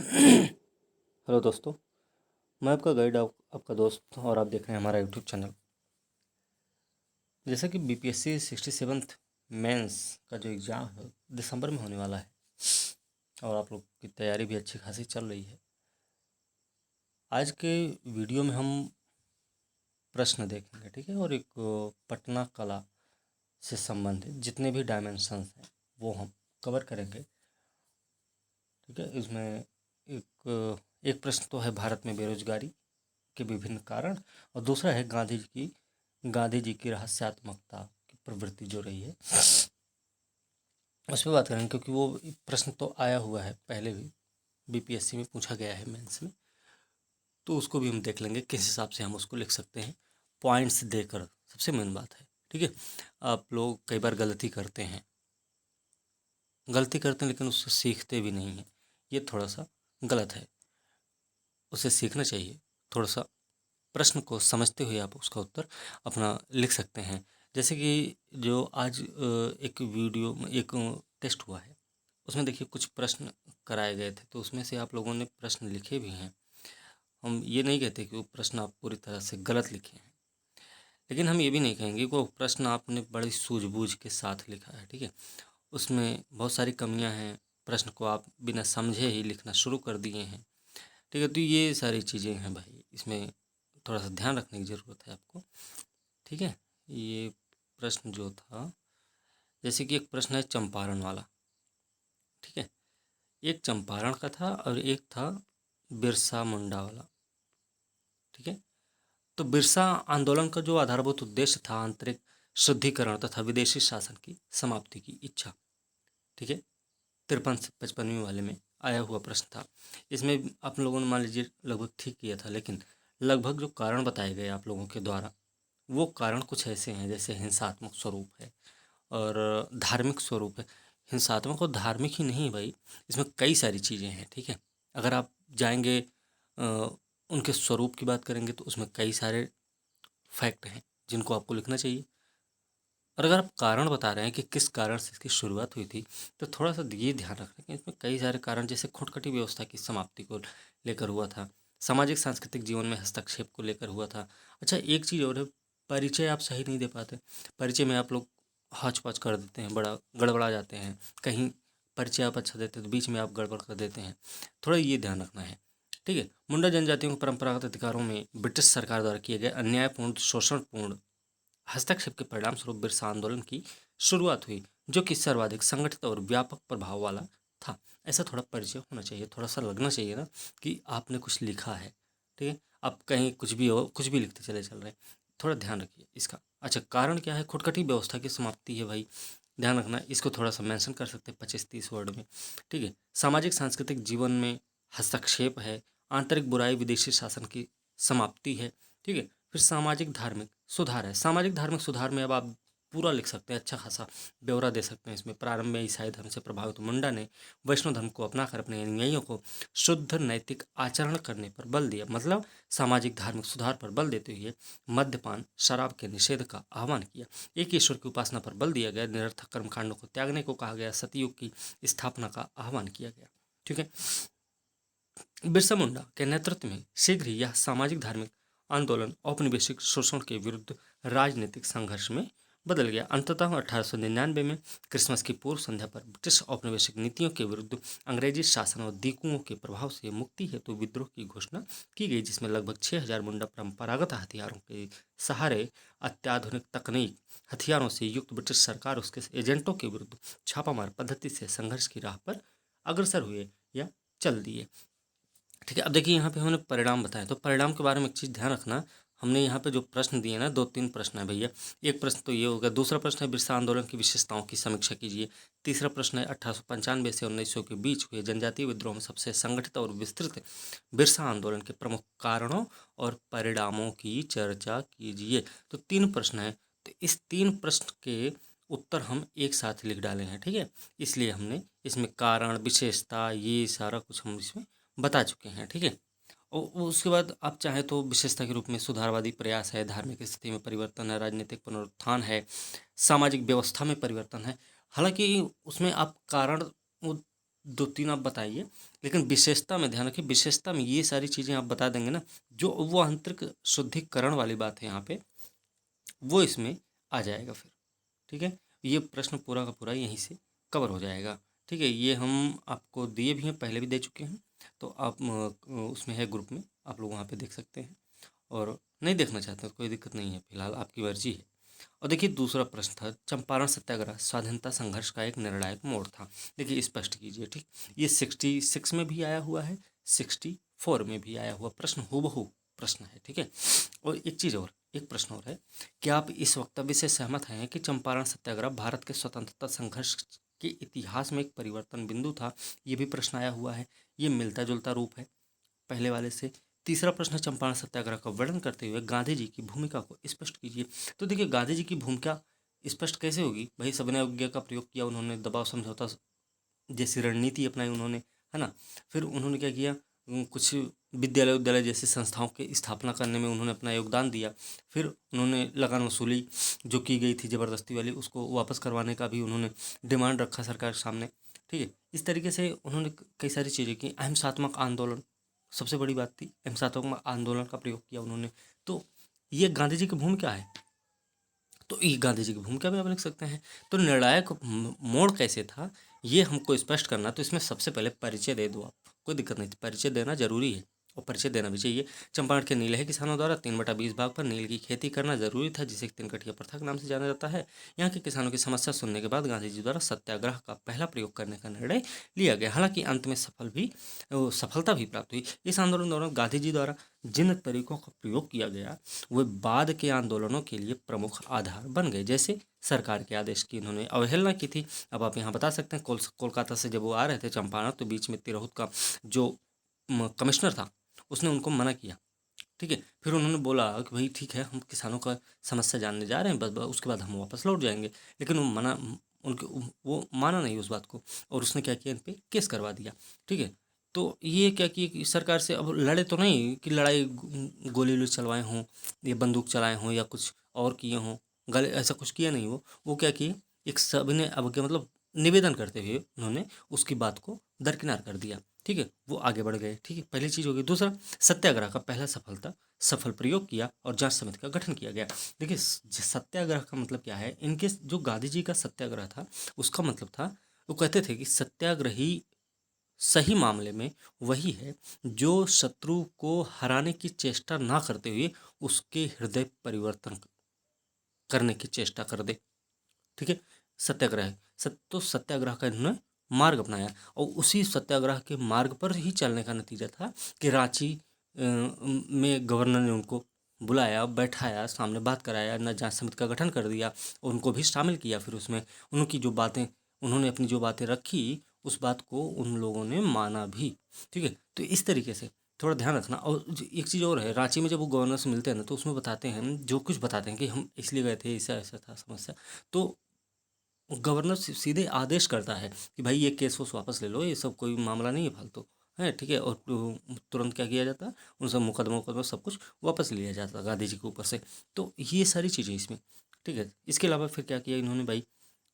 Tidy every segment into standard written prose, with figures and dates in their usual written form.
Hello दोस्तों, मैं आपका गाइड आपका दोस्त और आप देख रहे हैं हमारा यूट्यूब चैनल। जैसा कि बीपीएससी 67th मेंस का जो एग्ज़ाम है दिसंबर में होने वाला है और आप लोग की तैयारी भी अच्छी खासी चल रही है। आज के वीडियो में हम प्रश्न देखेंगे, ठीक है, और एक पटना कला से संबंधित जितने भी डायमेंशंस हैं वो हम कवर करेंगे, ठीक है। इसमें एक प्रश्न तो है भारत में बेरोजगारी के विभिन्न कारण, और दूसरा है गांधी जी की रहस्यात्मकता की प्रवृत्ति जो रही है उस पर बात करेंगे, क्योंकि वो प्रश्न तो आया हुआ है पहले भी, बीपीएससी में पूछा गया है मेंस में, तो उसको भी हम देख लेंगे किस हिसाब से हम उसको लिख सकते हैं पॉइंट्स देकर। सबसे मेन बात है, ठीक है, आप लोग कई बार गलती करते हैं लेकिन उससे सीखते भी नहीं हैं, ये थोड़ा सा गलत है। उसे सीखना चाहिए। थोड़ा सा प्रश्न को समझते हुए आप उसका उत्तर अपना लिख सकते हैं। जैसे कि जो आज एक वीडियो में एक टेस्ट हुआ है, उसमें देखिए कुछ प्रश्न कराए गए थे, तो उसमें से आप लोगों ने प्रश्न लिखे भी हैं। हम ये नहीं कहते कि वो प्रश्न आप पूरी तरह से गलत लिखे हैं, लेकिन हम ये भी नहीं कहेंगे कि वो प्रश्न आपने बड़ी सूझबूझ के साथ लिखा है, ठीक है। उसमें बहुत सारी कमियां हैं, प्रश्न को आप बिना समझे ही लिखना शुरू कर दिए हैं, ठीक है। तो ये सारी चीज़ें हैं भाई, इसमें थोड़ा सा ध्यान रखने की ज़रूरत है आपको, ठीक है। ये प्रश्न जो था, जैसे कि एक प्रश्न है चंपारण वाला, ठीक है, एक चंपारण का था और एक था बिरसा मुंडा वाला, ठीक है। तो बिरसा आंदोलन का जो आधारभूत उद्देश्य था आंतरिक शुद्धिकरण तथा विदेशी शासन की समाप्ति की इच्छा, ठीक है। 53 से 55वीं वाले में आया हुआ प्रश्न था। इसमें आप लोगों ने मान लीजिए लगभग ठीक किया था, लेकिन लगभग जो कारण बताए गए आप लोगों के द्वारा, वो कारण कुछ ऐसे हैं, जैसे हिंसात्मक स्वरूप है और धार्मिक स्वरूप है। हिंसात्मक और धार्मिक ही नहीं भाई, इसमें कई सारी चीज़ें हैं, ठीक है। अगर आप जाएंगे उनके स्वरूप की बात करेंगे तो उसमें कई सारे फैक्ट हैं जिनको आपको लिखना चाहिए। और अगर आप कारण बता रहे हैं कि किस कारण से इसकी शुरुआत हुई थी, तो थोड़ा सा ये ध्यान रखना कि इसमें कई सारे कारण, जैसे खुटखटी व्यवस्था की समाप्ति को लेकर हुआ था, सामाजिक सांस्कृतिक जीवन में हस्तक्षेप को लेकर हुआ था। अच्छा, एक चीज़ और है, परिचय आप सही नहीं दे पाते। परिचय में आप लोग हौच पौच कर देते हैं, बड़ा गड़बड़ा जाते हैं। कहीं परिचय आप अच्छा देते हैं तो बीच में आप गड़बड़ कर देते हैं, थोड़ा ये ध्यान रखना है, ठीक है। मुंडा जनजातियों के परंपरागत अधिकारों में ब्रिटिश सरकार द्वारा किए गए अन्यायपूर्ण शोषणपूर्ण हस्तक्षेप के परिणाम स्वरूप बिरसा आंदोलन की शुरुआत हुई, जो कि सर्वाधिक संगठित और व्यापक प्रभाव वाला था। ऐसा थोड़ा परिचय होना चाहिए, थोड़ा सा लगना चाहिए ना कि आपने कुछ लिखा है, ठीक है। आप कहीं कुछ भी हो, कुछ भी लिखते चले चल रहे हैं, थोड़ा ध्यान रखिए इसका। अच्छा, कारण क्या है? खुटखटी व्यवस्था की समाप्ति है भाई, ध्यान रखना। इसको थोड़ा सा मेंशन कर सकते हैं 25-30 वर्ड में, ठीक है। सामाजिक सांस्कृतिक जीवन में हस्तक्षेप है, आंतरिक बुराई विदेशी शासन की समाप्ति है, ठीक है। फिर सामाजिक धार्मिक सुधार है। सामाजिक धार्मिक सुधार में अब आप पूरा लिख सकते हैं, अच्छा खासा ब्यौरा दे सकते हैं इसमें। प्रारंभ में ईसाई धर्म से प्रभावित मुंडा ने वैष्णव धर्म को अपनाकर अपने अनुयायियों को शुद्ध नैतिक आचरण करने पर बल दिया, मतलब सामाजिक धार्मिक सुधार पर बल देते हुए मद्यपान शराब के निषेध का आह्वान किया। एक ईश्वर की उपासना पर बल दिया गया, निरर्थक कर्मकांडों को त्यागने को कहा गया, सतयुग की स्थापना का आह्वान किया गया, ठीक है। बिरसा मुंडा के नेतृत्व में शीघ्र ही यह सामाजिक धार्मिक आंदोलन औपनिवेशिक शोषण के विरुद्ध राजनीतिक संघर्ष में बदल गया। अंततः 1899 में क्रिसमस की पूर्व संध्या पर ब्रिटिश औपनिवेशिक नीतियों के विरुद्ध अंग्रेजी शासन और दीकुओं के प्रभाव से मुक्ति हेतु विद्रोह की घोषणा की गई, जिसमें लगभग 6000 मुंडा परंपरागत हथियारों के सहारे अत्याधुनिक तकनीक हथियारों से युक्त ब्रिटिश सरकार उसके एजेंटों के विरुद्ध छापामार पद्धति से संघर्ष की राह पर अग्रसर हुए या चल दिए, ठीक है। अब देखिए यहाँ पे हमने परिणाम बताया, तो परिणाम के बारे में एक चीज़ ध्यान रखना। हमने यहाँ पे जो प्रश्न दिए ना, 2-3 प्रश्न है भैया। एक प्रश्न तो ये होगा, दूसरा प्रश्न है बिरसा आंदोलन की विशेषताओं की समीक्षा कीजिए। तीसरा प्रश्न है 1895 से 1900 के बीच हुए जनजातीय विद्रोह में सबसे संगठित और विस्तृत बिरसा आंदोलन के प्रमुख कारणों और परिणामों की चर्चा कीजिए। तो 3 प्रश्न है, तो इस 3 प्रश्न के उत्तर हम एक साथ लिख डाले हैं, ठीक है। इसलिए हमने इसमें कारण विशेषता ये सारा कुछ हम इसमें बता चुके हैं, ठीक है। और उसके बाद आप चाहें तो विशेषता के रूप में सुधारवादी प्रयास है, धार्मिक स्थिति में परिवर्तन है, राजनीतिक पुनरुत्थान है, सामाजिक व्यवस्था में परिवर्तन है। हालांकि उसमें आप कारण 2-3 आप बताइए, लेकिन विशेषता में ध्यान रखिए, विशेषता में ये सारी चीज़ें आप बता देंगे ना, जो वो आंतरिक शुद्धिकरण वाली बात है यहाँ पे, वो इसमें आ जाएगा फिर। ठीक है, ये प्रश्न पूरा का पूरा यहीं से कवर हो जाएगा। ठीक है, ये हम आपको दिए भी हैं, पहले भी दे चुके हैं, तो आप उसमें है ग्रुप में, आप लोग वहाँ पे देख सकते हैं, और नहीं देखना चाहते तो कोई दिक्कत नहीं है, फिलहाल आपकी मर्जी है। और देखिए दूसरा प्रश्न था, चंपारण सत्याग्रह स्वाधीनता संघर्ष का एक निर्णायक मोड़ था। देखिए स्पष्ट कीजिए। ठीक, ये 66 में भी आया हुआ है, 64 में भी आया हुआ प्रश्न, हूबहू प्रश्न है। ठीक है, और एक चीज़ और, एक प्रश्न और है, क्या आप इस वक्तव्य से सहमत हैं कि चंपारण सत्याग्रह भारत के स्वतंत्रता संघर्ष के इतिहास में एक परिवर्तन बिंदु था? ये भी प्रश्न आया हुआ है, ये मिलता जुलता रूप है पहले वाले से। तीसरा प्रश्न, चंपारण सत्याग्रह का वर्णन करते हुए गांधी जी की भूमिका को स्पष्ट कीजिए। तो देखिए गांधी जी की भूमिका स्पष्ट कैसे होगी भाई, सविनय अवज्ञा का प्रयोग किया उन्होंने, दबाव समझौता जैसी रणनीति अपनाई उन्होंने, है ना। फिर उन्होंने क्या किया, कुछ विद्यालय विद्यालय जैसी संस्थाओं की स्थापना करने में उन्होंने अपना योगदान दिया। फिर उन्होंने लगान वसूली जो की गई थी ज़बरदस्ती वाली, उसको वापस करवाने का भी उन्होंने डिमांड रखा सरकार के सामने। ठीक है, इस तरीके से उन्होंने कई सारी चीज़ें की। अहिंसात्मक आंदोलन सबसे बड़ी बात थी, अहिंसात्मक आंदोलन का प्रयोग किया उन्होंने। तो ये गांधी जी की भूमिका है, तो ये गांधी जी की भूमिका भी आप लिख सकते हैं। तो निर्णायक मोड़ कैसे था, ये हमको स्पष्ट करना, तो इसमें सबसे पहले परिचय दे दो आप, कोई दिक्कत नहीं, परिचय देना जरूरी है और परिचय देना भी चाहिए। चंपारण के नीलहे किसानों द्वारा 3/20 भाग पर नील की खेती करना जरूरी था, जिसे तिनकठिया प्रथा के नाम से जाना जाता है। यहाँ के किसानों की समस्या सुनने के बाद गांधी जी द्वारा सत्याग्रह का पहला प्रयोग करने का निर्णय लिया गया। हालांकि अंत में सफलता भी प्राप्त हुई। इस आंदोलन दौरान गांधी जी द्वारा जिन तरीकों का प्रयोग किया गया, वे बाद के आंदोलनों के लिए प्रमुख आधार बन गए। जैसे सरकार के आदेश की इन्होंने अवहेलना की थी। अब आप यहाँ बता सकते हैं, कोलकाता से जब वो आ रहे थे चंपारण, तो बीच में तिरहुत का जो कमिश्नर था उसने उनको मना किया। ठीक है, फिर उन्होंने बोला कि भाई ठीक है, हम किसानों का समस्या जानने जा रहे हैं, बस उसके बाद हम वापस लौट जाएंगे। लेकिन उनके वो माना नहीं उस बात को, और उसने क्या किया, इन पे केस करवा दिया। ठीक है, तो ये क्या किया कि सरकार से अब लड़े तो नहीं कि लड़ाई गोली वोली चलवाए हों या बंदूक चलाए हों या कुछ और किए हों, गले ऐसा कुछ किया नहीं। वो क्या किए, एक सविनय अवज्ञा मतलब निवेदन करते हुए उन्होंने उसकी बात को दरकिनार कर दिया। ठीक है, वो आगे बढ़ गए। ठीक है, पहली चीज़ होगी। दूसरा, सत्याग्रह का पहला सफल प्रयोग किया और जांच समिति का गठन किया गया। देखिए सत्याग्रह का मतलब क्या है, इनके जो गांधी जी का सत्याग्रह था उसका मतलब था, वो कहते थे कि सत्याग्रही सही मामले में वही है जो शत्रु को हराने की चेष्टा ना करते हुए उसके हृदय परिवर्तन करने की चेष्टा कर दे। ठीक है, सत्याग्रह है। तो सत्याग्रह का इन्होंने मार्ग अपनाया, और उसी सत्याग्रह के मार्ग पर ही चलने का नतीजा था कि रांची में गवर्नर ने उनको बुलाया, बैठाया, सामने बात कराया, न जांच समिति का गठन कर दिया, उनको भी शामिल किया। फिर उसमें उनकी जो बातें, उन्होंने अपनी जो बातें रखी, उस बात को उन लोगों ने माना भी। ठीक है, तो इस तरीके से थोड़ा ध्यान रखना। और एक चीज़ और है, रांची में जब वो गवर्नर से मिलते हैं ना, तो उसमें बताते हैं, जो कुछ बताते हैं कि हम इसलिए गए थे, ऐसा ऐसा था समस्या, तो गवर्नर सीधे आदेश करता है कि भाई ये केस वोस वापस ले लो, ये सब कोई मामला नहीं है फालतू है। ठीक है, और तुरंत क्या किया जाता है, उन सब मुकदमा सब कुछ वापस लिया जाता है गांधी जी के ऊपर से। तो ये सारी चीज़ें इसमें। ठीक है, इसके अलावा फिर क्या किया इन्होंने भाई,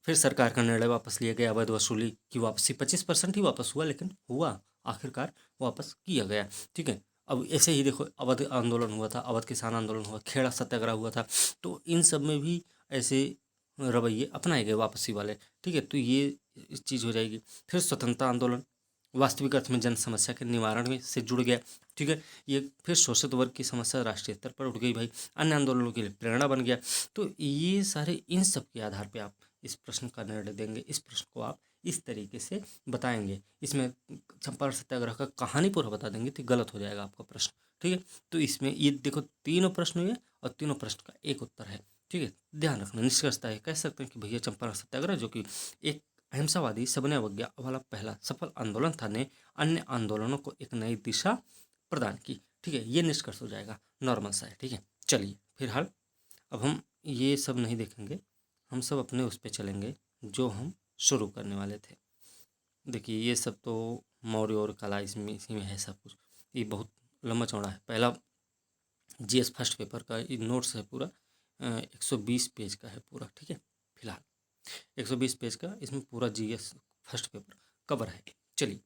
फिर सरकार का निर्णय वापस लिया गया, अवैध वसूली की वापसी 25% ही वापस हुआ, लेकिन हुआ आखिरकार वापस किया गया। ठीक है, अब ऐसे ही देखो, अवध आंदोलन हुआ था, अवध किसान आंदोलन हुआ, खेड़ा सत्याग्रह हुआ था, तो इन सब में भी ऐसे रवैये अपनाए गए वापसी वाले। ठीक है, तो ये चीज़ हो जाएगी। फिर स्वतंत्रता आंदोलन वास्तविक अर्थ में जन समस्या के निवारण में से जुड़ गया। ठीक है, ये फिर शोषित वर्ग की समस्या राष्ट्रीय स्तर पर उठ गई भाई, अन्य आंदोलनों के लिए प्रेरणा बन गया। तो ये सारे इन सब के आधार पे आप इस प्रश्न का निर्णय देंगे, इस प्रश्न को आप इस तरीके से बताएंगे। इसमें चंपारण सत्याग्रह का कहानी पूरा बता देंगे तो गलत हो जाएगा आपका प्रश्न। ठीक है, तो इसमें ये देखो तीनों प्रश्न हुए और तीनों प्रश्न का एक उत्तर है। ठीक है, ध्यान रखना। निष्कर्षता है, कह सकते हैं कि भैया चंपारण सत्याग्रह जो कि एक अहिंसावादी सविनय अवज्ञा वाला पहला सफल आंदोलन था, ने अन्य आंदोलनों को एक नई दिशा प्रदान की। ठीक है, ये निष्कर्ष हो जाएगा, नॉर्मल सा है। ठीक है, चलिए फिलहाल अब हम ये सब नहीं देखेंगे, हम सब अपने उस पर चलेंगे जो हम शुरू करने वाले थे। देखिए ये सब तो मौर्य और कला इसमें इसी में है सब कुछ। ये बहुत लंबा चौड़ा है। पहला जीएस फर्स्ट पेपर का ये नोट्स है पूरा, 120 पेज का है पूरा। ठीक है, फिलहाल 120 पेज का इसमें पूरा जीएस फर्स्ट पेपर कवर है। चलिए,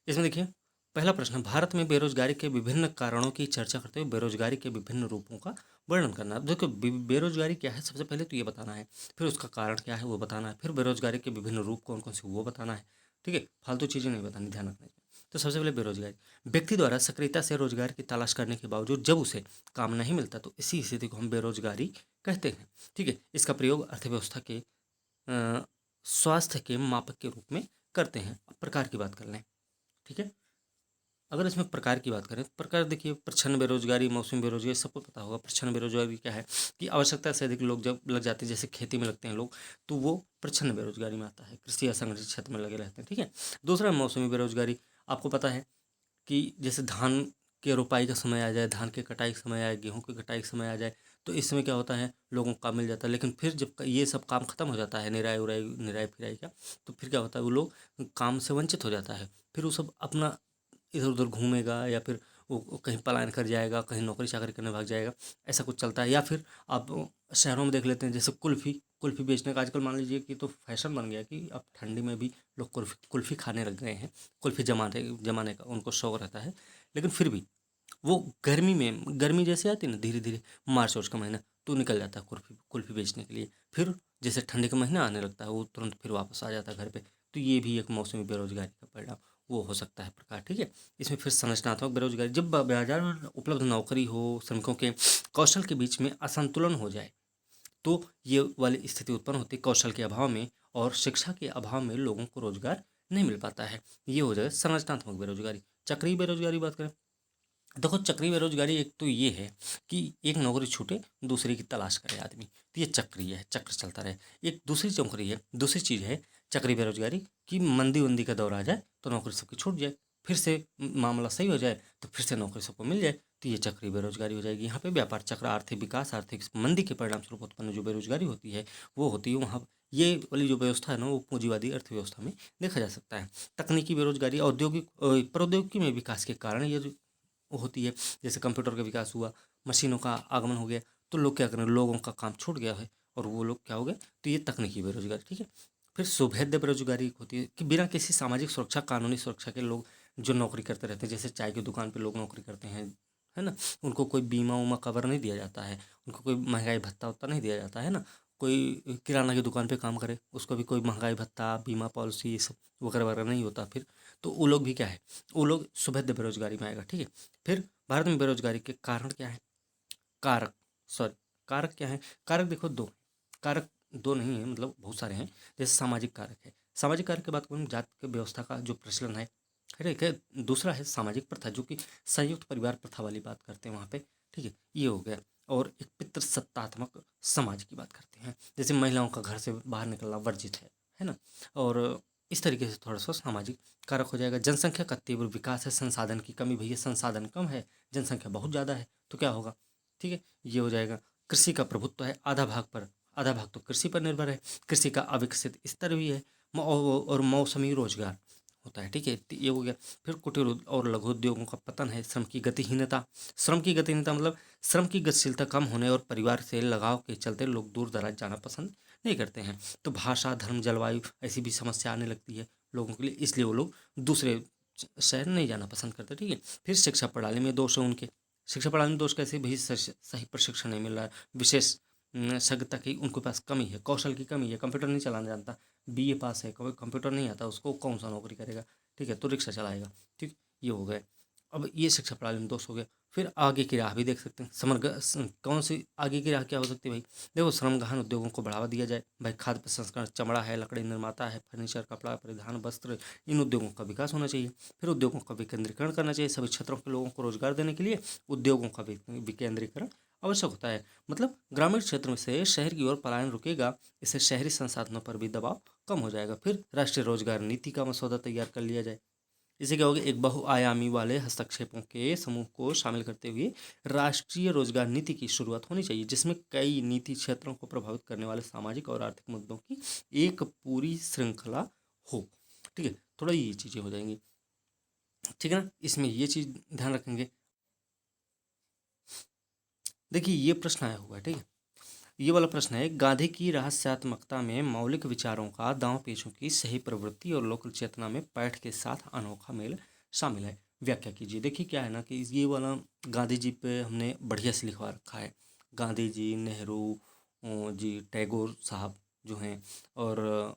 इसमें देखिए पहला प्रश्न, भारत में बेरोजगारी के विभिन्न कारणों की चर्चा करते हुए बेरोजगारी के विभिन्न रूपों का वर्णन करना। देखो बेरोजगारी क्या है, सबसे पहले तो ये बताना है, फिर उसका कारण क्या है वो बताना है, फिर बेरोजगारी के विभिन्न रूप कौन कौन से वो बताना है। ठीक है, फालतू चीज़ें नहीं बतानी, ध्यान रखना है। तो सबसे पहले बेरोजगारी, व्यक्ति द्वारा सक्रियता से रोजगार की तलाश करने के बावजूद जब उसे काम नहीं मिलता तो इसी स्थिति को हम बेरोजगारी कहते हैं। ठीक है, इसका प्रयोग अर्थव्यवस्था के स्वास्थ्य के मापक के रूप में करते हैं। अब प्रकार की बात कर लें। ठीक है, अगर इसमें प्रकार की बात करें तो प्रकार देखिए, प्रच्छन्न बेरोजगारी, मौसमी बेरोजगारी, सबको पता होगा। प्रच्छन्न बेरोजगारी क्या है कि आवश्यकता से अधिक लोग जब लग जाते हैं, जैसे खेती में लगते हैं लोग, तो वो प्रच्छन्न बेरोजगारी में आता है, कृषि असंगठित क्षेत्र में लगे रहते हैं। ठीक है, दूसरा मौसमी बेरोजगारी, आपको पता है कि जैसे धान के रोपाई का समय आ जाए, धान के कटाई का समय आए, गेहूं के कटाई का समय आ जाए, तो इस समय क्या होता है, लोगों को काम मिल जाता है। लेकिन फिर जब ये सब काम खत्म हो जाता है, निराई उराई निराई फिराई का, तो फिर क्या होता है, वो लोग काम से वंचित हो जाता है। फिर वो सब अपना इधर उधर घूमेगा, या फिर वो कहीं पलायन कर जाएगा, कहीं नौकरी चाकरी करने भाग जाएगा, ऐसा कुछ चलता है। या फिर आप शहरों में देख लेते हैं, जैसे कुल्फ़ी कुल्फ़ी बेचने का आजकल मान लीजिए कि तो फैशन बन गया कि अब ठंडी में भी लोग कुल्फ़ी कुल्फ़ी खाने लग गए हैं। कुल्फ़ी जमाने जमाने का उनको शौक रहता है। लेकिन फिर भी वो गर्मी में, गर्मी जैसे आती है ना धीरे धीरे, मार्च वार्च का महीना, तो निकल जाता है कुल्फ़ी कुल्फ़ी बेचने के लिए। फिर जैसे ठंडी का महीना आने लगता है, वो तुरंत फिर वापस आ जाता है घर पे। तो ये भी एक मौसमी बेरोजगारी का परिणाम वो हो सकता है प्रकार। ठीक है, इसमें फिर संरचनात्मक बेरोजगारी, जब बाजार में उपलब्ध नौकरी हो, श्रमिकों के कौशल के बीच में असंतुलन हो जाए, तो ये वाली स्थिति उत्पन्न होती है कौशल के अभाव में, और शिक्षा के अभाव में लोगों को रोजगार नहीं मिल पाता है। ये हो जाएगा संरचनात्मक बेरोजगारी। चक्रीय बेरोजगारी बात करें, देखो चक्रीय बेरोजगारी एक तो ये है कि एक नौकरी छूटे, दूसरे की तलाश करे आदमी, तो ये चक्रीय है, चक्र चलता रहे। एक दूसरी चौकरी है, दूसरी चीज़ है चक्रीय बेरोजगारी, कि मंदी उंदी का दौर आ जाए तो नौकरी सबकी छूट जाए, फिर से मामला सही हो जाए तो फिर से नौकरी सबको मिल जाए, तो ये चक्रीय बेरोजगारी हो जाएगी। यहाँ पे व्यापार चक्र, आर्थिक विकास, आर्थिक मंदी के परिणाम स्वरूप उत्पन्न जो बेरोजगारी होती है वो होती है वहाँ। ये वाली जो व्यवस्था है ना, वो पूंजीवादी अर्थव्यवस्था में देखा जा सकता है। तकनीकी बेरोजगारी, औद्योगिक प्रौद्योगिकी में विकास के कारण ये जो होती है, जैसे कंप्यूटर का विकास हुआ, मशीनों का आगमन हो गया, तो लोग क्या करें, लोगों का काम छूट गया है और वो लोग क्या हो गए, तो ये तकनीकी बेरोजगारी। ठीक है, फिर सुभेद्य बेरोजगारी होती है कि बिना किसी सामाजिक सुरक्षा, कानूनी सुरक्षा के लोग जो नौकरी करते रहते हैं, जैसे चाय की दुकान पे लोग नौकरी करते हैं, है ना, उनको कोई बीमा उमा कवर नहीं दिया जाता है, उनको कोई महंगाई भत्ता उत्ता नहीं दिया जाता है ना। कोई किराना की दुकान पे काम करे, उसको भी कोई महंगाई भत्ता, बीमा पॉलिसी, ये सब वगैरह वगैरह नहीं होता फिर, तो वो लोग भी क्या है, वो लोग सुभेद्य बेरोजगारी में आएगा। ठीक है, फिर भारत में बेरोजगारी के कारण क्या है, कारक, सॉरी, कारक क्या है, कारक देखो दो, कारक दो नहीं है, मतलब बहुत सारे हैं। जैसे सामाजिक कारक है, सामाजिक कारक की बात करूँ, जात के व्यवस्था का जो प्रचलन है, ठीक है। दूसरा है सामाजिक प्रथा, जो कि संयुक्त परिवार प्रथा वाली बात करते हैं वहाँ पे। ठीक है, ये हो गया। और एक पितृसत्तात्मक समाज की बात करते हैं, जैसे महिलाओं का घर से बाहर निकलना वर्जित है ना। और इस तरीके से थोड़ा सा सामाजिक कारक हो जाएगा। जनसंख्या का तीव्र विकास है, संसाधन की कमी, भैया संसाधन कम है, जनसंख्या बहुत ज़्यादा है, तो क्या होगा। ठीक है, ये हो जाएगा। कृषि का प्रभुत्व है आधा भाग पर, आधा भाग तो कृषि पर निर्भर है, कृषि का अविकसित स्तर भी है। और मौसमी रोजगार होता है। ठीक है, तो ये हो गया। फिर कुटीर और लघु उद्योगों का पतन है, श्रम की गतिहीनता, श्रम की गतिहीनता मतलब श्रम की गतिशीलता कम होने और परिवार से लगाव के चलते लोग दूर दराज जाना पसंद नहीं करते हैं। तो भाषा, धर्म, जलवायु, ऐसी भी समस्या आने लगती है लोगों के लिए, इसलिए वो लोग दूसरे शहर नहीं जाना पसंद करते। ठीक है, फिर शिक्षा प्रणाली में दोष है उनके, शिक्षा प्रणाली में दोष कैसे, भी सही प्रशिक्षण नहीं मिल रहा है, विशेष सज्ञता की उनके पास कमी है, कौशल की कमी है, कंप्यूटर नहीं चलाना जानता, बीए पास है, कोई कंप्यूटर नहीं आता उसको, कौन सा नौकरी करेगा। ठीक है, तो रिक्शा चलाएगा। ठीक, ये हो गए। अब ये शिक्षा प्रणाली में दोष हो गया। फिर आगे की राह भी देख सकते हैं, कौन सी आगे की राह क्या हो सकती है भाई, देखो श्रम गहन उद्योगों को बढ़ावा दिया जाए भाई, खाद्य प्रसंस्करण, चमड़ा है, लकड़ी निर्माता है, फर्नीचर, कपड़ा, परिधान, वस्त्र, इन उद्योगों का विकास होना चाहिए। फिर उद्योगों का विकेंद्रीकरण करना चाहिए, सभी क्षेत्रों के लोगों को रोजगार देने के लिए उद्योगों का विकेंद्रीकरण आवश्यक होता है। मतलब ग्रामीण क्षेत्र में से शहर की ओर पलायन रुकेगा, इससे शहरी संसाधनों पर भी दबाव कम हो जाएगा। फिर राष्ट्रीय रोजगार नीति का मसौदा तैयार कर लिया जाए, इसे क्या होगा, एक बहुआयामी वाले हस्तक्षेपों के समूह को शामिल करते हुए राष्ट्रीय रोजगार नीति की शुरुआत होनी चाहिए, जिसमें कई नीति क्षेत्रों को प्रभावित करने वाले सामाजिक और आर्थिक मुद्दों की एक पूरी श्रृंखला हो। ठीक है, थोड़ा ये चीज़ें हो जाएंगी। ठीक है ना, इसमें ये चीज़ ध्यान रखेंगे। देखिए ये प्रश्न आया हुआ है, ठीक है, ये वाला प्रश्न है, गांधी की रहस्यात्मकता में मौलिक विचारों का दांव पेचों की सही प्रवृत्ति और लोक चेतना में पैठ के साथ अनोखा मेल शामिल है। व्याख्या कीजिए। देखिए क्या है ना कि ये वाला गांधी जी पे हमने बढ़िया से लिखवा रखा है। गांधी जी, नेहरू जी, टैगोर साहब जो हैं, और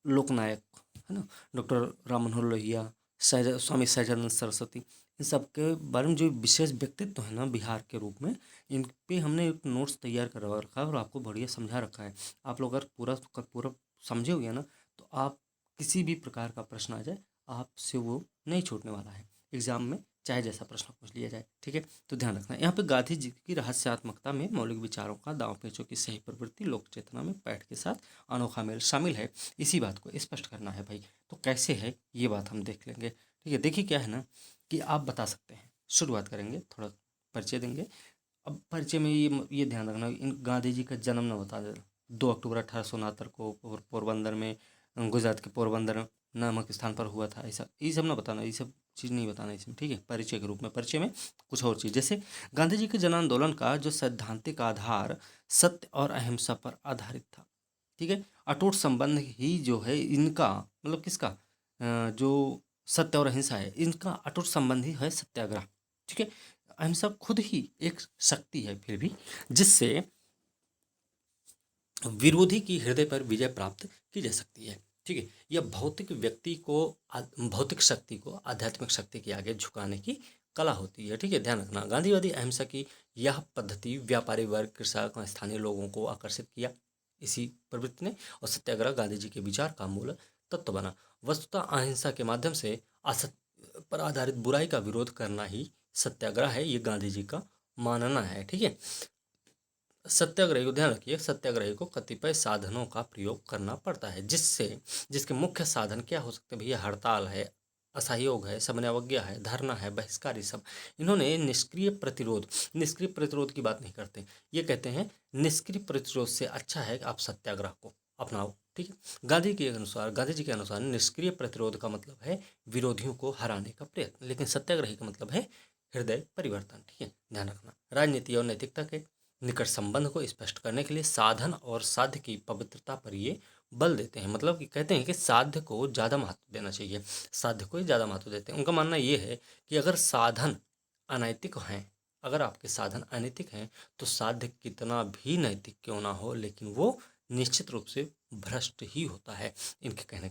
लोकनायक है ना, डॉक्टर राम मनोहर लोहिया, स्वामी सहजानंद सरस्वती, इन सब के बारे में जो विशेष व्यक्तित्व है ना बिहार के रूप में, इन पे हमने एक नोट्स तैयार करवा रखा है और आपको बढ़िया समझा रखा है। आप लोग अगर पूरा का पूरा समझे हुए ना, तो आप किसी भी प्रकार का प्रश्न आ जाए, आपसे वो नहीं छूटने वाला है एग्जाम में, चाहे जैसा प्रश्न पूछ लिया जाए। ठीक है, तो ध्यान रखना यहाँ पे गांधी जी की रहस्यात्मकता में मौलिक विचारों का दांव पेचों की सही प्रवृत्ति लोक चेतना में पैठ के साथ अनोखा मेल शामिल है। इसी बात को स्पष्ट करना है भाई। तो कैसे है ये बात हम देख लेंगे। ठीक है, देखिए क्या है ना कि आप बता सकते हैं, शुरुआत करेंगे, थोड़ा परिचय देंगे। अब परिचय में ये ध्यान रखना, इन गांधी जी का जन्म न बता देना। 2 अक्टूबर 1869 को पोरबंदर में, गुजरात के पोरबंदर नामक स्थान पर हुआ था। ऐसा ये सब ना बताना, ये सब चीज़ नहीं बताना इसमें। ठीक है, परिचय के रूप में, परिचय में कुछ और चीज़, जैसे गांधी जी के जन आंदोलन का जो सैद्धांतिक आधार सत्य और अहिंसा पर आधारित था। ठीक है, अटूट संबंध ही जो है इनका, मतलब किसका, जो सत्य और अहिंसा है, इनका अटूट संबंध ही है सत्याग्रह। ठीक है, अहिंसा खुद ही एक शक्ति है फिर भी, जिससे विरोधी की हृदय पर विजय प्राप्त की जा सकती है। ठीक है, यह भौतिक व्यक्ति को भौतिक शक्ति को आध्यात्मिक शक्ति के आगे झुकाने की कला होती है। ठीक है, ध्यान रखना, गांधीवादी अहिंसा की यह पद्धति व्यापारी वर्ग, कृषक, स्थानीय लोगों को आकर्षित किया इसी प्रवृत्ति ने, और सत्याग्रह गांधी जी के विचार का मूल तत्व बना। वस्तुतः अहिंसा के माध्यम से असत्य पर आधारित बुराई का विरोध करना ही सत्याग्रह है, ये गांधी जी का मानना है। ठीक है, सत्याग्रही को ध्यान रखिए, सत्याग्रही को कतिपय साधनों का प्रयोग करना पड़ता है, जिसके मुख्य साधन क्या हो सकते हैं भैया? हड़ताल है, असहयोग है, समन्वय है, धरना है, बहिष्कार, ये सब। इन्होंने निष्क्रिय प्रतिरोध की बात नहीं करते, ये कहते हैं निष्क्रिय प्रतिरोध से अच्छा है कि आप सत्याग्रह को अपनाओ। ठीक है, गांधी जी के अनुसार निष्क्रिय प्रतिरोध का मतलब है विरोधियों को हराने का प्रयत्न, लेकिन सत्याग्रही का मतलब है हृदय परिवर्तन। ठीक है, ध्यान रखना, राजनीति और नैतिकता के निकट संबंध को स्पष्ट करने के लिए साधन और साध्य की पवित्रता पर ये बल देते हैं। मतलब कि कहते हैं कि साध्य को ज़्यादा महत्व देना चाहिए, साध्य को ही ज़्यादा महत्व देते हैं। उनका मानना ये है कि अगर साधन अनैतिक हैं, अगर आपके साधन अनैतिक हैं, तो साध्य कितना भी नैतिक क्यों ना हो, लेकिन वो निश्चित रूप से भ्रष्ट ही होता है। इनके कहने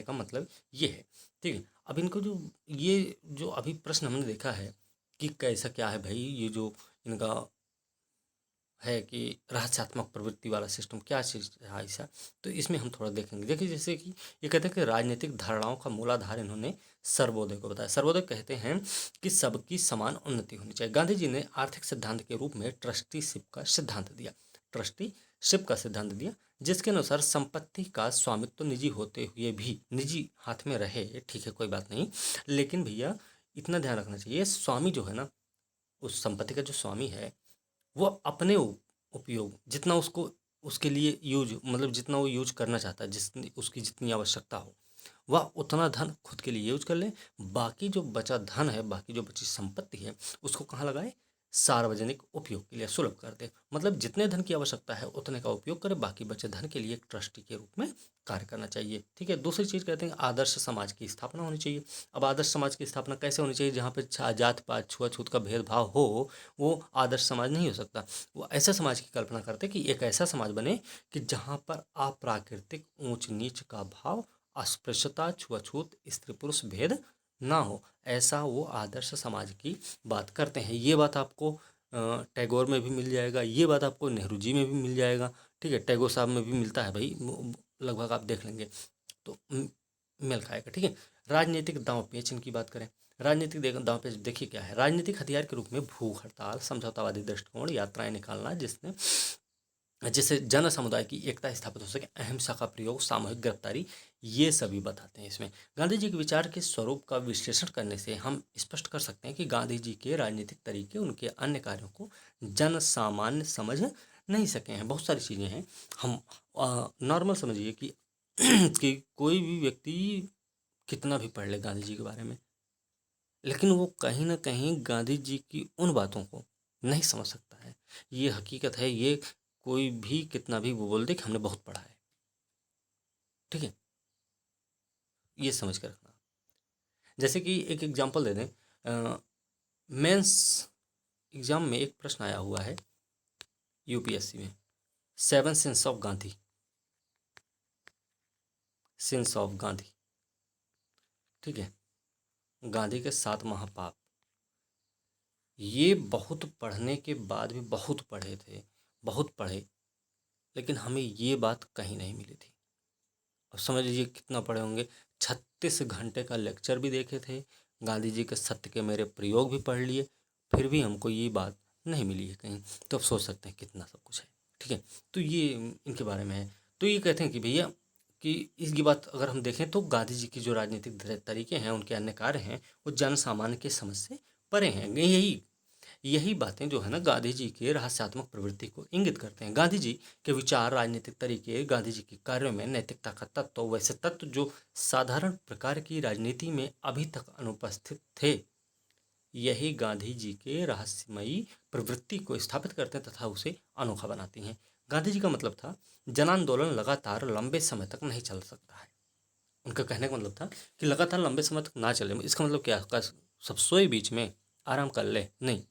का मतलब ये है। ठीक है, अब इनको जो अभी प्रश्न हमने देखा है कि कैसा क्या है भाई, ये जो इनका है कि रहस्यात्मक प्रवृत्ति वाला सिस्टम क्या चीज़ है ऐसा, तो इसमें हम थोड़ा देखेंगे। देखिए जैसे कि ये कहते हैं कि राजनीतिक धारणाओं का मूलाधार इन्होंने सर्वोदय को बताया। सर्वोदय कहते हैं कि सबकी समान उन्नति होनी चाहिए। गांधी जी ने आर्थिक सिद्धांत के रूप में ट्रस्टीशिप का सिद्धांत दिया, जिसके अनुसार संपत्ति का स्वामित्व निजी होते हुए भी निजी हाथ में रहे। ठीक है, कोई बात नहीं, लेकिन भैया इतना ध्यान रखना चाहिए, स्वामी जो है ना, उस संपत्ति का जो स्वामी है, वो अपने उपयोग जितना उसको, उसके लिए यूज, मतलब जितना वो यूज करना चाहता है, जितनी उसकी जितनी आवश्यकता हो, वह उतना धन खुद के लिए यूज कर ले। बाकी जो बचा धन है, बाकी जो बची संपत्ति है, उसको कहाँ लगाए? सार्वजनिक उपयोग के लिए सुलभ कर दे। मतलब जितने धन की आवश्यकता है उतने का उपयोग करे, बाकी बचे धन के लिए एक ट्रस्टी के रूप में कार्य करना चाहिए। ठीक है, दूसरी चीज़ कहते हैं आदर्श समाज की स्थापना होनी चाहिए। अब आदर्श समाज की स्थापना कैसे होनी चाहिए? जहाँ पे जात पात छुआछूत का भेदभाव हो, वो आदर्श समाज नहीं हो सकता। वो ऐसा समाज की कल्पना करते कि एक ऐसा समाज बने कि जहाँ पर अप्राकृतिक ऊंच नीच का भाव, अस्पृश्यता, छुआछूत, स्त्री पुरुष भेद ना हो। ऐसा वो आदर्श समाज की बात करते हैं। ये बात आपको टैगोर में भी मिल जाएगा, ये बात आपको नेहरू जी में भी मिल जाएगा। ठीक है, टैगोर साहब में भी मिलता है भाई, लगभग आप देख लेंगे तो मेल खाएगा। ठीक है, राजनीतिक दांव पेच इनकी बात करें, दांव पेच देखिए क्या है। राजनीतिक हथियार के रूप में भूख हड़ताल, समझौतावादी दृष्टिकोण, यात्राएं निकालना जिससे जन समुदाय की एकता स्थापित हो सके, अहिंसा का प्रयोग, सामूहिक गिरफ्तारी, ये सभी बताते हैं इसमें। गांधी जी के विचार के स्वरूप का विश्लेषण करने से हम स्पष्ट कर सकते हैं कि गांधी जी के राजनीतिक तरीके उनके अन्य कार्यों को जन सामान्य समझ नहीं सके हैं। बहुत सारी चीज़ें हैं, हम नॉर्मल समझिए कि कि कोई भी व्यक्ति कितना भी पढ़ ले गांधी जी के बारे में, लेकिन वो कहीं ना कहीं गांधी जी की उन बातों को नहीं समझ सकता है ये हकीकत है, ये कोई भी कितना भी वो बोल दे कि हमने बहुत पढ़ा है। ठीक है, ये समझ कर रखना। जैसे कि एक एग्जांपल दे दें, मेंस एग्जाम में एक प्रश्न आया हुआ है यूपीएससी में, 7 since of Gandhi, since of Gandhi. ठीक है, गांधी के 7 महापाप। ये बहुत पढ़ने के बाद भी, बहुत पढ़े थे, बहुत पढ़े, लेकिन हमें ये बात कहीं नहीं मिली थी। अब समझ लीजिए कितना पढ़े होंगे। 36 घंटे का लेक्चर भी देखे थे, गांधी जी के सत्य के मेरे प्रयोग भी पढ़ लिए, फिर भी हमको ये बात नहीं मिली है कहीं। तो आप सोच सकते हैं कितना सब कुछ है। ठीक है, तो ये इनके बारे में है। तो ये कहते हैं कि भैया कि इसकी बात अगर हम देखें तो गांधी जी की जो राजनीतिक तरीके हैं, उनके अन्य कार्य हैं, वो जन सामान्य के समझ से परे हैं। यही यही बातें जो है ना गांधी जी के रहस्यात्मक प्रवृत्ति को इंगित करते हैं। गांधी जी के विचार, राजनीतिक तरीके, गांधी जी के कार्यों में नैतिकता का तत्व, वैसे तत्व जो साधारण प्रकार की राजनीति में अभी तक अनुपस्थित थे, यही गांधी जी के रहस्यमयी प्रवृत्ति को स्थापित करते हैं तथा उसे अनोखा बनाती हैं। गांधी जी का मतलब था जन आंदोलन लगातार लंबे समय तक नहीं चल सकता है। उनका कहने का मतलब था कि लगातार लंबे समय तक ना चले। इसका मतलब क्या, सब सोए बीच में आराम कर ले, नहीं।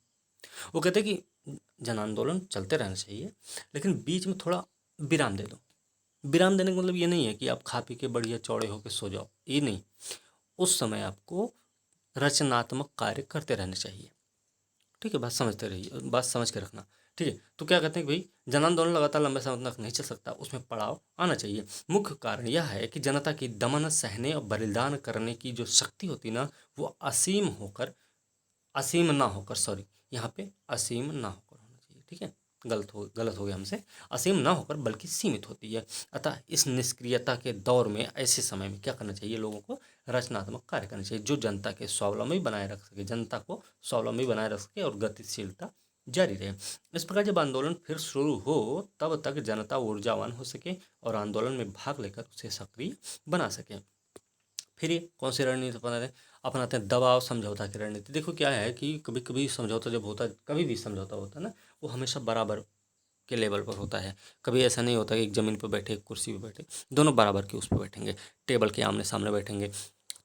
वो कहते हैं कि जन आंदोलन चलते रहना चाहिए, लेकिन बीच में थोड़ा विराम दे दो। विराम देने का मतलब ये नहीं है कि आप खा पी के बढ़िया चौड़े होकर सो जाओ, ये नहीं। उस समय आपको रचनात्मक कार्य करते रहने चाहिए। ठीक है, बात समझते रहिए, बात समझ के रखना। ठीक है, तो क्या कहते हैं कि भाई जन आंदोलन लगातार लंबे समय तक नहीं चल सकता, उसमें पड़ाव आना चाहिए। मुख्य कारण यह है कि जनता की दमन सहने और बलिदान करने की जो शक्ति होती ना, वो असीम ना होकर, सॉरी, यहाँ पे असीम ना होकर होना चाहिए। ठीक है, गलत हो गया हमसे। असीम ना होकर बल्कि सीमित होती है। अतः इस निष्क्रियता के दौर में, ऐसे समय में क्या करना चाहिए, लोगों को रचनात्मक कार्य करना चाहिए जो जनता के स्वावलंबी बनाए रख सके, जनता को स्वावलंबी बनाए रख सके और गतिशीलता जारी रहे। इस प्रकार जब आंदोलन फिर शुरू हो तब तक जनता ऊर्जावान हो सके और आंदोलन में भाग लेकर उसे सक्रिय बना सके। फिर ये कौन सी रणनीति अपनाते हैं, दबाव समझौता की रणनीति। देखो क्या है कि कभी कभी समझौता जब होता है, कभी भी समझौता होता है ना, वो हमेशा बराबर के लेवल पर होता है। कभी ऐसा नहीं होता कि एक ज़मीन पर बैठे, एक कुर्सी पर बैठे, दोनों बराबर के उस पर बैठेंगे, टेबल के आमने सामने बैठेंगे।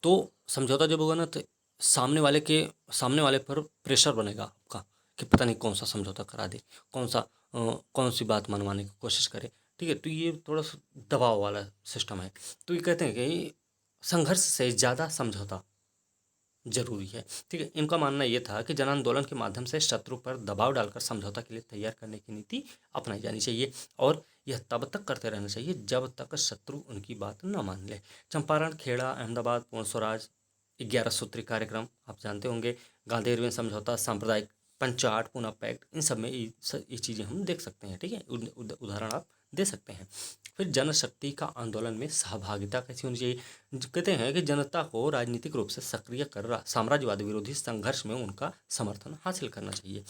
तो समझौता जब होगा ना, तो सामने वाले पर प्रेशर बनेगा आपका कि पता नहीं कौन सा समझौता करा दे, कौन सी बात मनवाने की कोशिश करे। ठीक है, तो ये थोड़ा सा दबाव वाला सिस्टम है। तो ये कहते हैं कि संघर्ष से ज़्यादा समझौता जरूरी है। ठीक है, इनका मानना ये था कि जन आंदोलन के माध्यम से शत्रु पर दबाव डालकर समझौता के लिए तैयार करने की नीति अपनाई जानी चाहिए, और यह तब तक करते रहना चाहिए जब तक शत्रु उनकी बात न मान ले। चंपारण, खेड़ा, अहमदाबाद, पूर्ण स्वराज, 11 सूत्री कार्यक्रम आप जानते होंगे, गांधी इरविन समझौता, सांप्रदायिक पंचाट, पूना पैक्ट, इन सब में ये चीज़ें हम देख सकते हैं। ठीक है, उदाहरण आप दे सकते हैं। फिर जनशक्ति का आंदोलन में सहभागिता कैसी होनी चाहिए। कहते हैं कि जनता को राजनीतिक रूप से सक्रिय कर साम्राज्यवाद विरोधी संघर्ष में उनका समर्थन हासिल करना चाहिए।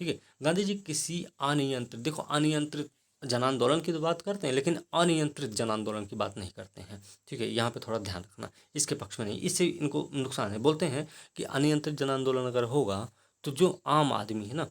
ठीक है, गांधी जी किसी अनियंत्रित, देखो अनियंत्रित जन आंदोलन की तो बात करते हैं, लेकिन अनियंत्रित जन आंदोलन की बात नहीं करते हैं। ठीक है, यहाँ पे थोड़ा ध्यान रखना, इसके पक्ष में नहीं, इससे इनको नुकसान है। बोलते हैं कि अनियंत्रित जन आंदोलन अगर होगा तो जो आम आदमी है ना,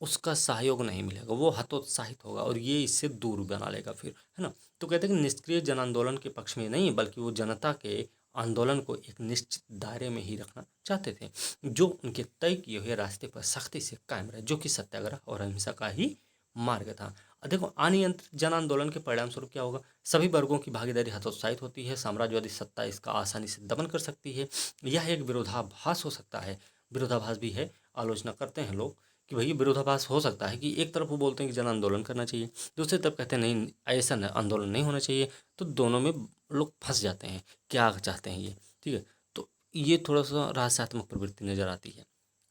उसका सहयोग नहीं मिलेगा, वो हतोत्साहित होगा और ये इससे दूर बना लेगा फिर, है ना। तो कहते हैं कि निष्क्रिय जन आंदोलन के पक्ष में नहीं, बल्कि वो जनता के आंदोलन को एक निश्चित दायरे में ही रखना चाहते थे, जो उनके तय किए हुए रास्ते पर सख्ती से कायम रहे, जो कि सत्याग्रह और अहिंसा का ही मार्ग था। देखो अनियंत्रित जन आंदोलन के परिणाम स्वरूप क्या होगा, सभी वर्गों की भागीदारी हतोत्साहित होती है, साम्राज्यवादी सत्ता इसका आसानी से दमन कर सकती है। यह एक विरोधाभास हो सकता है, विरोधाभास भी है, आलोचना करते हैं लोग कि भाई विरोधाभास हो सकता है कि एक तरफ वो बोलते हैं कि जन आंदोलन करना चाहिए, दूसरी तरफ कहते हैं नहीं ऐसा आंदोलन नहीं होना चाहिए। तो दोनों में लोग फंस जाते हैं, क्या चाहते हैं ये। ठीक है, तो ये थोड़ा सा रहस्यात्मक प्रवृत्ति नजर आती है।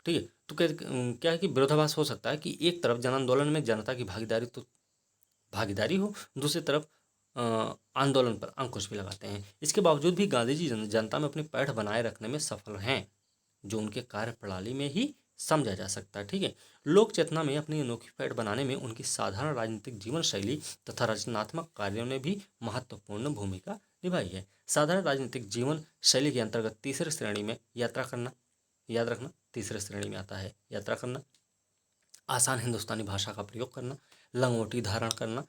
ठीक है, तो क्या है कि विरोधाभास हो सकता है कि एक तरफ जन आंदोलन में जनता की भागीदारी हो, दूसरी तरफ आंदोलन पर अंकुश भी लगाते हैं। इसके बावजूद भी गांधी जी जनता में अपनी पैठ बनाए रखने में सफल हैं, जो उनके कार्यप्रणाली में ही समझा जा सकता है। ठीक है, लोक चेतना में अपनी अनोखी पैठ बनाने में उनकी साधारण राजनीतिक जीवन शैली तथा रचनात्मक कार्यों ने भी महत्वपूर्ण भूमिका निभाई है। साधारण राजनीतिक जीवन शैली के अंतर्गत तीसरी श्रेणी में यात्रा करना, याद रखना तीसरी श्रेणी में आता है यात्रा करना, आसान हिंदुस्तानी भाषा का प्रयोग करना, लंगोटी धारण करना,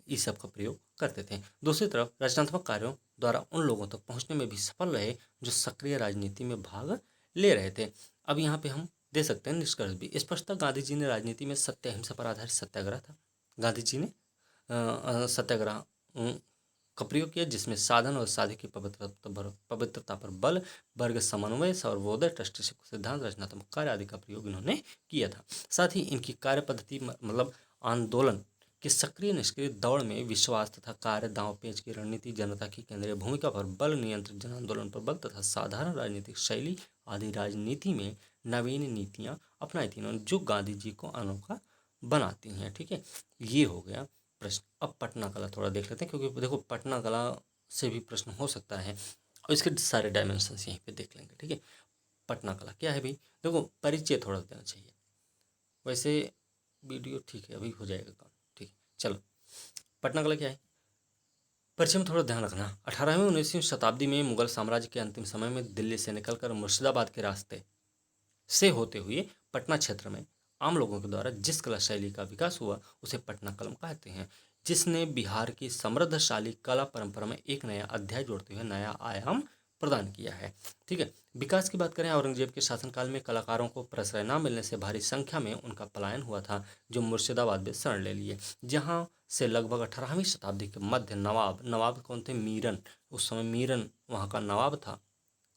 इस सब का प्रयोग करते थे। दूसरी तरफ रचनात्मक कार्यों द्वारा उन लोगों तक पहुंचने में भी सफल रहे जो सक्रिय राजनीति में भाग ले रहे थे। अब यहाँ पे हम दे सकते हैं निष्कर्ष भी। स्पष्टतः गांधी जी ने राजनीति में सत्य अहिंसा पर आधारित सत्याग्रह था। गांधी जी ने सत्याग्रह का प्रयोग किया जिसमें साधन और साध्य की पवित्रता पर बल, वर्ग समन्वय, सर्वोदय, ट्रस्टीशिप सिद्धांत, रचनात्मक कार्य आदि का प्रयोग इन्होंने किया था। साथ ही इनकी कार्य पद्धति मतलब आंदोलन कि सक्रिय निष्क्रिय दौड़ में विश्वास तथा कार्य, दांव पेच की रणनीति, जनता की केंद्रीय भूमिका पर बल, नियंत्रित जन आंदोलन पर बल तथा साधारण राजनीतिक शैली आदि राजनीति में नवीन नीतियां अपनाई थी इन्होंने, जो गांधी जी को अनोखा बनाती हैं। ठीक है, ये हो गया प्रश्न। अब पटना कला थोड़ा देख लेते हैं, क्योंकि देखो पटना कला से भी प्रश्न हो सकता है और इसके सारे डायमेंशन यहीं पे देख लेंगे। ठीक है, पटना कला क्या है भाई, देखो परिचय थोड़ा देना चाहिए। वैसे वीडियो ठीक है, अभी हो जाएगा काम। ठीक है, चलो पटना कला क्या है, परिचय में थोड़ा ध्यान रखना। 18वीं 19वीं शताब्दी में मुगल साम्राज्य के अंतिम समय में दिल्ली से निकलकर मुर्शिदाबाद के रास्ते से होते हुए पटना क्षेत्र में आम लोगों के द्वारा जिस कला शैली का विकास हुआ उसे पटना कलम कहते हैं, जिसने बिहार की समृद्धशाली कला परंपरा में एक नया अध्याय जोड़ते हुए नया आयाम प्रदान किया है। ठीक है, विकास की बात करें, औरंगजेब के शासनकाल में कलाकारों को प्रश्रय न मिलने से भारी संख्या में उनका पलायन हुआ था, जो मुर्शिदाबाद में शरण ले लिए, जहाँ से लगभग 18वीं शताब्दी के मध्य नवाब कौन थे, मीरन, उस समय मीरन वहाँ का नवाब था,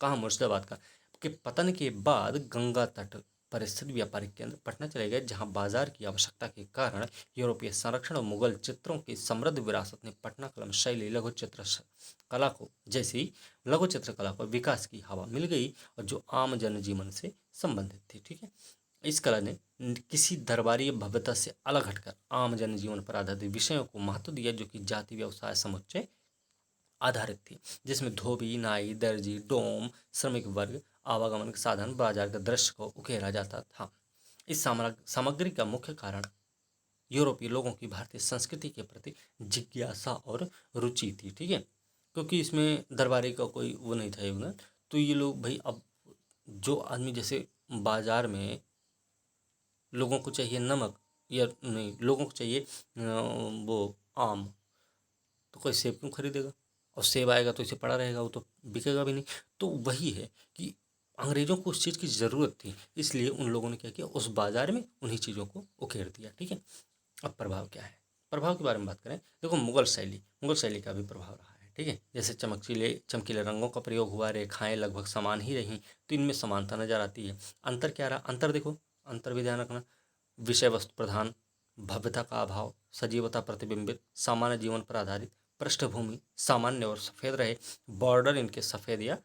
कहाँ, मुर्शिदाबाद का, के पतन के बाद गंगा तट पर स्थित व्यापारिक केंद्र पटना चले गए, जहां बाजार की आवश्यकता के कारण यूरोपीय संरक्षण और मुगल चित्रों की समृद्ध विरासत ने पटना कलम शैली लघु चित्र कला को जैसी लघु चित्रकला को विकास की हवा मिल गई और जो आम जनजीवन से संबंधित थी। ठीक है, इस कला ने किसी दरबारी भव्यता से अलग हटकर आम जनजीवन पर आधारित विषयों को महत्व दिया, जो कि जाति व्यवसाय समुच्चय आधारित थी, जिसमें धोबी, नाई, दर्जी, डोम, श्रमिक वर्ग, आवागमन के साधन, बाजार के दृश्य को उकेरा जाता था। इस सामग्री का मुख्य कारण यूरोपीय लोगों की भारतीय संस्कृति के प्रति जिज्ञासा और रुचि थी। ठीक है, क्योंकि इसमें दरबारी का कोई वो नहीं था योगदान, तो ये लोग भाई, अब जो आदमी जैसे बाजार में लोगों को चाहिए नमक, या नहीं लोगों को चाहिए वो आम, तो कोई सेब क्यों खरीदेगा, और सेब आएगा तो इसे पड़ा रहेगा, वो तो बिकेगा भी नहीं। तो वही है कि अंग्रेजों को उस चीज़ की ज़रूरत थी, इसलिए उन लोगों ने क्या किया, उस बाजार में उन्हीं चीज़ों को उकेर दिया। ठीक है, अब प्रभाव क्या है, प्रभाव के बारे में बात करें, देखो मुगल शैली का भी प्रभाव रहा है। ठीक है, जैसे चमकीले रंगों का प्रयोग हुआ, रेखाएं लगभग समान ही रहीं, तो इनमें समानता नजर आती है। अंतर क्या रहा, अंतर देखो, अंतर भी ध्यान रखना, विषय वस्तु प्रधान, भव्यता का अभाव, सजीवता प्रतिबिंबित, सामान्य जीवन पर आधारित, पृष्ठभूमि सामान्य और सफ़ेद रहे, बॉर्डर इनके सफ़ेद या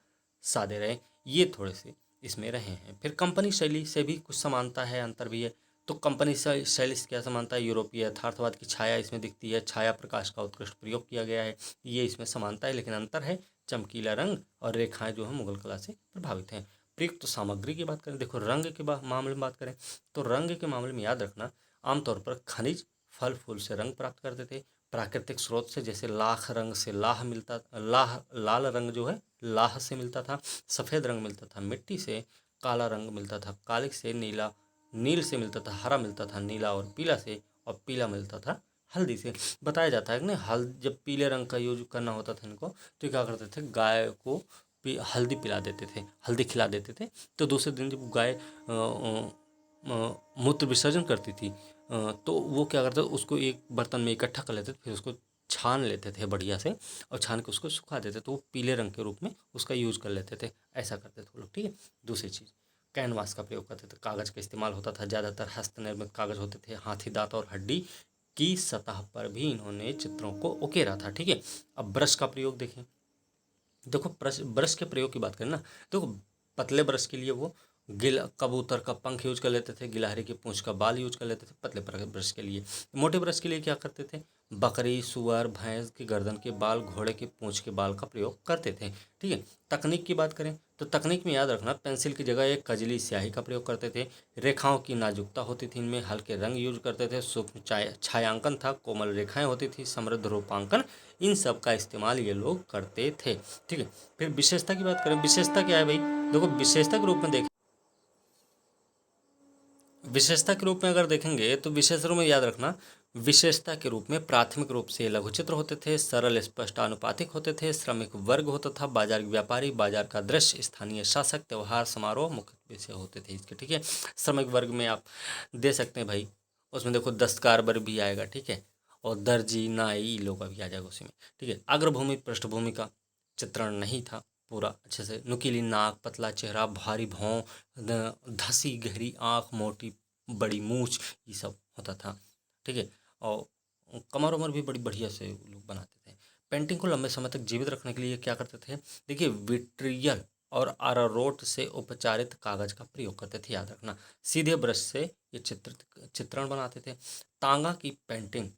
सादे रहे, ये थोड़े से इसमें रहे हैं। फिर कंपनी शैली से भी कुछ समानता है, अंतर भी है। तो कंपनी शैली से क्या समानता है, यूरोपीय यथार्थवाद की छाया इसमें दिखती है, छाया प्रकाश का उत्कृष्ट प्रयोग किया गया है, ये इसमें समानता है। लेकिन अंतर है, चमकीला रंग और रेखाएं जो है मुगल कला से प्रभावित हैं। प्रयुक्त सामग्री की बात करें, देखो रंग के मामले में बात करें, तो रंग के मामले में याद रखना, आमतौर पर खनिज, फल फूल से रंग प्राप्त करते थे, प्राकृतिक स्रोत से, जैसे लाख रंग से लाल रंग जो है लाह से मिलता था, सफ़ेद रंग मिलता था मिट्टी से, काला रंग मिलता था कालिक से, नील से मिलता था हरा, मिलता था नीला और पीला से, और पीला मिलता था हल्दी से। बताया जाता है कि नहीं, जब पीले रंग का यूज करना होता था इनको, तो क्या करते थे, गाय को हल्दी पिला देते थे, हल्दी खिला देते थे, तो दूसरे दिन जब गाय मूत्र विसर्जन करती थी, तो वो क्या करते, उसको एक बर्तन में इकट्ठा कर लेते थे, फिर उसको छान लेते थे बढ़िया से, और छान के उसको सुखा देते, तो वो पीले रंग के रूप में उसका यूज कर लेते थे, ऐसा करते थे वो लोग। ठीक है, दूसरी चीज़, कैनवास का प्रयोग करते थे, कागज़ का इस्तेमाल होता था, ज़्यादातर हस्तनिर्मित कागज़ होते थे, हाथी दांत और हड्डी की सतह पर भी इन्होंने चित्रों को उकेरा था। ठीक है, अब ब्रश का प्रयोग देखें, देखो ब्रश के प्रयोग की बात करें ना, देखो पतले ब्रश के लिए वो कबूतर का पंख यूज कर लेते थे, गिलहरी की पूंछ का बाल यूज कर लेते थे पतले ब्रश के लिए। मोटे ब्रश के लिए क्या करते थे, बकरी, सुअर, भैंस की गर्दन के बाल, घोड़े की पूंछ के बाल का प्रयोग करते थे। ठीक है, तकनीक की बात करें, तो तकनीक में याद रखना, पेंसिल की जगह एक कजली स्याही का प्रयोग करते थे, रेखाओं की नाजुकता होती थी, इनमें हल्के रंग यूज करते थे, सूक्ष्म छायांकन था, कोमल रेखाएं होती थी, समृद्ध रूपांकन, इन सब का इस्तेमाल ये लोग करते थे। ठीक है, फिर विशेषता की बात करें, विशेषता क्या है भाई, देखो विशेषता के रूप में देखें, विशेषता के रूप में अगर देखेंगे तो विशेष रूप में याद रखना, विशेषता के रूप में प्राथमिक रूप से लघु चित्र होते थे, सरल स्पष्ट आनुपातिक होते थे, श्रमिक वर्ग होता था, बाजार के व्यापारी, बाजार का दृश्य, स्थानीय शासक, त्योहार समारोह मुख्य विषय होते थे इसके, ठीक है। श्रमिक वर्ग में आप दे सकते हैं भाई, उसमें देखो दस्तकार वर्ग भी आएगा, ठीक है, और दर्जी नाई लोग भी आ जाएगा उसी में, ठीक है। अग्रभूमि पृष्ठभूमि का चित्रण नहीं था पूरा अच्छे से, नुकीली नाक, पतला चेहरा, भारी भौं, धसी गहरी आँख, मोटी बड़ी मूछ, ये सब होता था, ठीक है। और कमर उमर भी बड़ी बढ़िया से लोग बनाते थे। पेंटिंग को लंबे समय तक जीवित रखने के लिए क्या करते थे, देखिए विट्रियल और अरारोट से उपचारित कागज का प्रयोग करते थे, याद रखना। सीधे ब्रश से ये चित्रण बनाते थे। तांगा की पेंटिंग,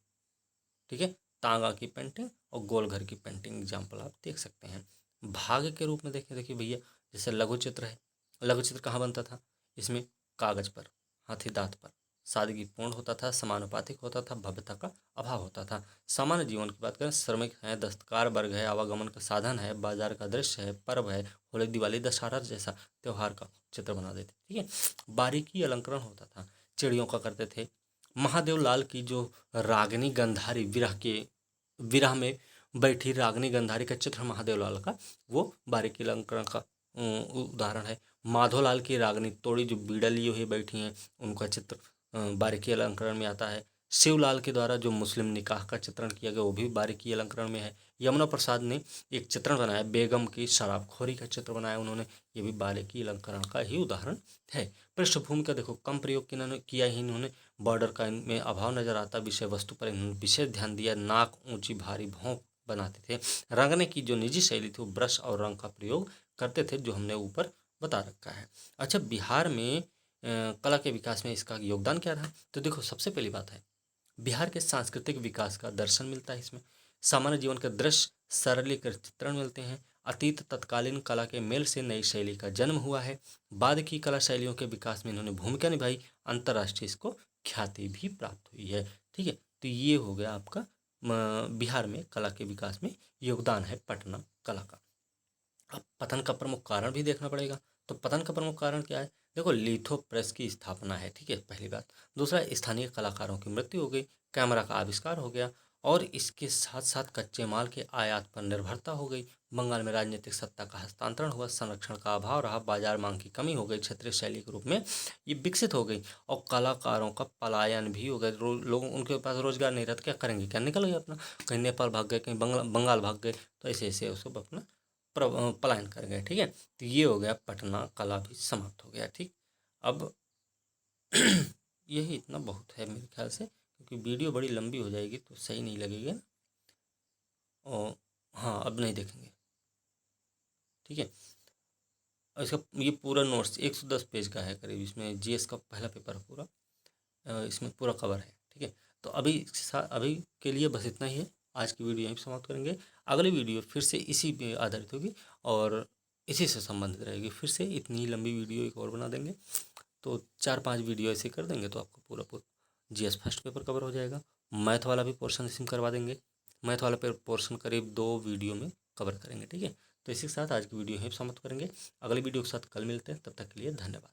ठीक है, तांगा की पेंटिंग और गोल घर की पेंटिंग एग्जाम्पल आप देख सकते हैं। भाग्य के रूप में देखिए, देखिए भैया, जैसे लघु चित्र है, लघु चित्र कहाँ बनता था, इसमें कागज पर, हाथी दांत पर, सादगी पूर्ण होता था, समानुपातिक होता था, भव्यता का अभाव होता था। सामान्य जीवन की बात करें, श्रमिक है, दस्तकार वर्ग है, आवागमन का साधन है, बाजार का दृश्य है, पर्व है, होली दिवाली दशहरा जैसा त्योहार का चित्र बना देते, ठीक है। बारीकी अलंकरण होता था, चिड़ियों का करते थे। महादेव लाल की जो रागिनी गंधारी, विरह में बैठी रागिनी गंधारी का चित्र महादेव लाल का, वो बारीकी अलंकरण का उदाहरण है। माधोलाल की रागिनी तोड़ी जो बीड़ा लिए हुए बैठी हैं, उनका चित्र बारीकी अलंकरण में आता है। शिवलाल के द्वारा जो मुस्लिम निकाह का चित्रण किया गया, वो भी बारीकी अलंकरण में है। यमुना प्रसाद ने एक चित्रण बनाया, बेगम की शराबखोरी का चित्र बनाया उन्होंने, ये भी बारीकी अलंकरण का ही उदाहरण है। पृष्ठभूमि का देखो कम प्रयोग किया ही इन्होंने, बॉर्डर का इनमें अभाव नजर आता, विषय वस्तु पर इन्होंने विशेष ध्यान दिया, नाक ऊंची भारी भौं बनाते थे। रंगने की जो निजी शैली थी, वो ब्रश और रंग का प्रयोग करते थे, जो हमने ऊपर बता रखा है। अच्छा, बिहार में कला के विकास में इसका योगदान क्या रहा, तो देखो सबसे पहली बात है, बिहार के सांस्कृतिक विकास का दर्शन मिलता है इसमें। सामान्य जीवन के दृश्य सरलीकृत चित्रण मिलते हैं। अतीत तत्कालीन कला के मेल से नई शैली का जन्म हुआ है। बाद की कला शैलियों के विकास में इन्होंने भूमिका निभाई, अंतर्राष्ट्रीय इसको ख्याति भी प्राप्त हुई है, ठीक है। तो ये हो गया आपका बिहार में कला के विकास में योगदान है पटना कला का। अब पतन का प्रमुख कारण भी देखना पड़ेगा, तो पतन का प्रमुख कारण क्या है, देखो लिथो प्रेस की स्थापना है, ठीक है, पहली बात। दूसरा, स्थानीय कलाकारों की मृत्यु हो गई, कैमरा का आविष्कार हो गया, और इसके साथ साथ कच्चे माल के आयात पर निर्भरता हो गई। बंगाल में राजनीतिक सत्ता का हस्तांतरण हुआ, संरक्षण का अभाव रहा, बाजार मांग की कमी हो गई, क्षेत्रीय शैली के रूप में ये विकसित हो गई, और कलाकारों का पलायन भी हो गया। लोग, उनके पास रोजगार नहीं रहता, क्या करेंगे, क्या निकल गए अपना, कहीं नेपाल भाग गए, कहीं बंगाल भाग गए, तो ऐसे ऐसे वो सब अपना पलायन कर गए, ठीक है। तो ये हो गया, पटना कला भी समाप्त हो गया, ठीक। अब यही इतना बहुत है मेरे ख्याल से, क्योंकि वीडियो बड़ी लंबी हो जाएगी तो सही नहीं लगेगी ना। और हाँ, अब नहीं देखेंगे, ठीक है। और इसका ये पूरा नोट्स 110 पेज का है करीब, इसमें जीएस का पहला पेपर है पूरा, इसमें पूरा कवर है, ठीक है। तो अभी के लिए बस इतना ही है, आज की वीडियो यहीं पे समाप्त करेंगे। अगली वीडियो फिर से इसी पे आधारित होगी और इसी से संबंधित रहेगी, फिर से इतनी लंबी वीडियो एक और बना देंगे, तो 4-5 वीडियो ऐसे कर देंगे, तो आपको पूरा पूरा जीएस फर्स्ट पेपर कवर हो जाएगा। मैथ वाला भी पोर्शन इसी में करवा देंगे, मैथ वाला पोर्शन करीब 2 वीडियो में कवर करेंगे, ठीक है। तो इसी के साथ आज की वीडियो यहीं पे समाप्त करेंगे, अगली वीडियो के साथ कल मिलते हैं, तब तक के लिए धन्यवाद।